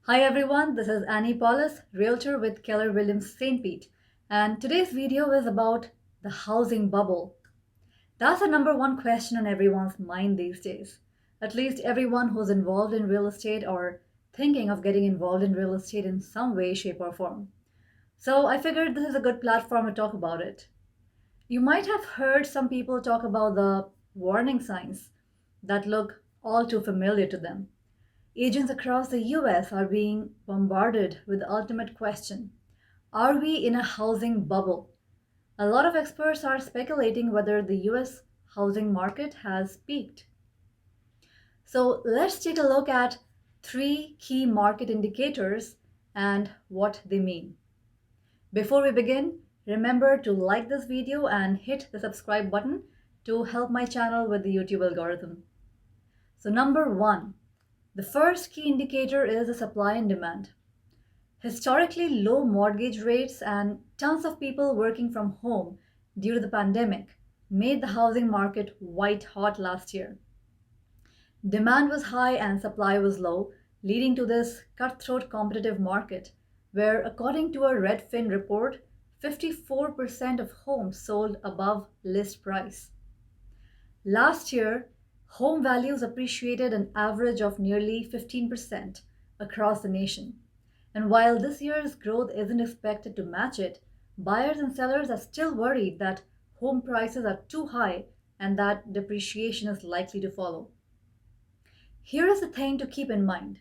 Hi everyone, this is Annie Paulus, Realtor with Keller Williams St. Pete, and today's video is about the housing bubble. That's the number one question on everyone's mind these days. At least everyone who's involved in real estate or thinking of getting involved in real estate in some way, shape, or form. So I figured this is a good platform to talk about it. You might have heard some people talk about the warning signs that look all too familiar to them. Agents across the US are being bombarded with the ultimate question: are we in a housing bubble? A lot of experts are speculating whether the US housing market has peaked. So let's take a look at three key market indicators and what they mean. Before we begin, remember to like this video and hit the subscribe button to help my channel with the YouTube algorithm. So number one, the first key indicator is the supply and demand. Historically low mortgage rates and tons of people working from home due to the pandemic made the housing market white hot last year. Demand was high and supply was low, leading to this cutthroat competitive market where, according to a Redfin report, 54% of homes sold above list price. Last year, home values appreciated an average of nearly 15% across the nation. And while this year's growth isn't expected to match it, buyers and sellers are still worried that home prices are too high and that depreciation is likely to follow. Here is the thing to keep in mind.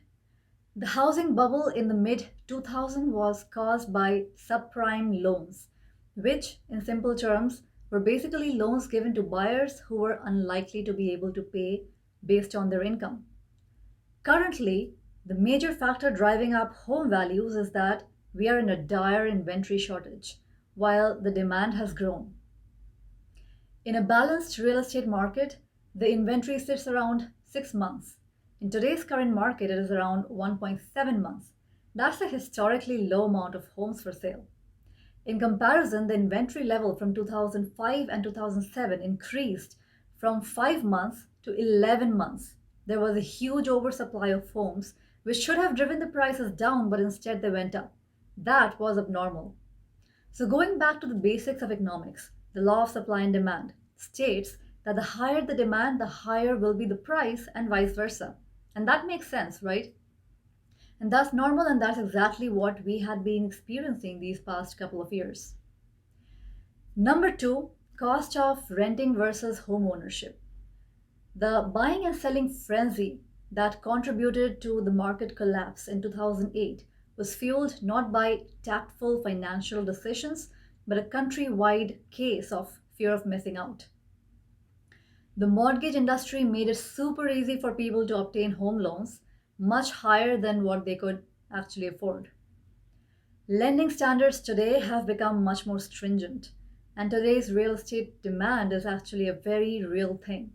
The housing bubble in the mid 2000s was caused by subprime loans, which, in simple terms, were basically loans given to buyers who were unlikely to be able to pay based on their income. Currently, the major factor driving up home values is that we are in a dire inventory shortage, while the demand has grown. In a balanced real estate market, the inventory sits around 6 months. In today's current market, it is around 1.7 months. That's a historically low amount of homes for sale. In comparison, the inventory level from 2005 and 2007 increased from 5 months to 11 months. There was a huge oversupply of homes, which should have driven the prices down, but instead they went up. That was abnormal. So, going back to the basics of economics, the law of supply and demand states that the higher the demand, the higher will be the price, and vice versa. And that makes sense, right? And that's normal, and that's exactly what we had been experiencing these past couple of years. Number two, cost of renting versus home ownership. The buying and selling frenzy that contributed to the market collapse in 2008 was fueled not by tactful financial decisions, but a countrywide case of fear of missing out. The mortgage industry made it super easy for people to obtain home loans, much higher than what they could actually afford. Lending standards today have become much more stringent, and today's real estate demand is actually a very real thing.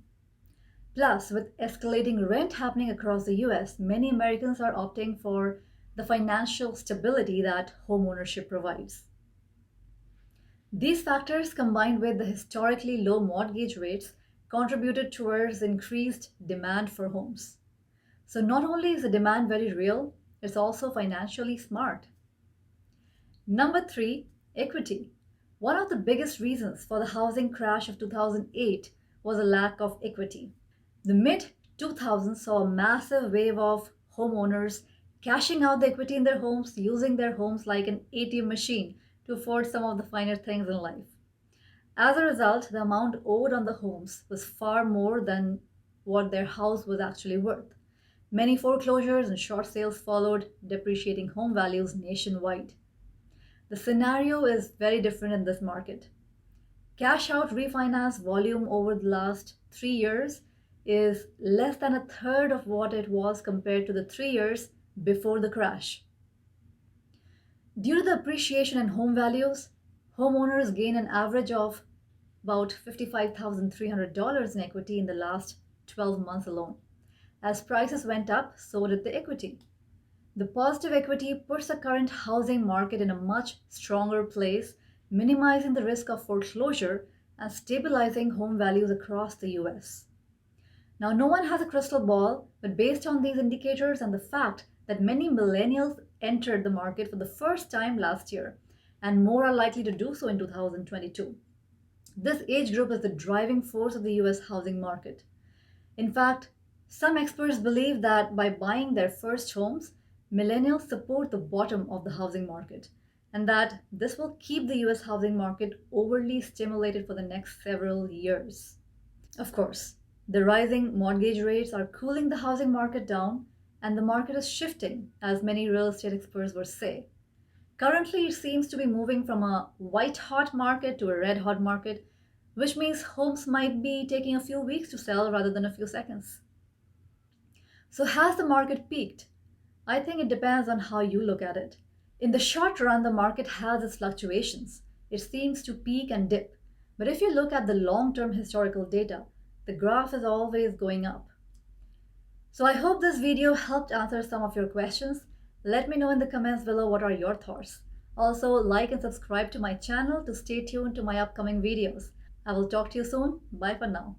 Plus, with escalating rent happening across the US, many Americans are opting for the financial stability that homeownership provides. These factors, combined with the historically low mortgage rates, contributed towards increased demand for homes. So, not only is the demand very real, it's also financially smart. Number three, equity. One of the biggest reasons for the housing crash of 2008 was a lack of equity. The mid 2000s saw a massive wave of homeowners cashing out the equity in their homes, using their homes like an ATM machine to afford some of the finer things in life. As a result, the amount owed on the homes was far more than what their house was actually worth. Many foreclosures and short sales followed, depreciating home values nationwide. The scenario is very different in this market. Cash out refinance volume over the last 3 years is less than a third of what it was compared to the 3 years before the crash. Due to the appreciation in home values, homeowners gain an average of about $55,300 in equity in the last 12 months alone. As prices went up, so did the equity. The positive equity puts the current housing market in a much stronger place, minimizing the risk of foreclosure and stabilizing home values across the US. Now, no one has a crystal ball, but based on these indicators and the fact that many millennials entered the market for the first time last year, and more are likely to do so in 2022. This age group is the driving force of the US housing market. In fact, some experts believe that by buying their first homes, millennials support the bottom of the housing market, and that this will keep the US housing market overly stimulated for the next several years. Of course, the rising mortgage rates are cooling the housing market down, and the market is shifting, as many real estate experts would say. Currently, it seems to be moving from a white hot market to a red hot market, which means homes might be taking a few weeks to sell rather than a few seconds. So, has the market peaked? I think it depends on how you look at it. In the short run, the market has its fluctuations. It seems to peak and dip. But if you look at the long term historical data, the graph is always going up. So I hope this video helped answer some of your questions. Let me know in the comments below what are your thoughts. Also, like and subscribe to my channel to stay tuned to my upcoming videos. I will talk to you soon. Bye for now.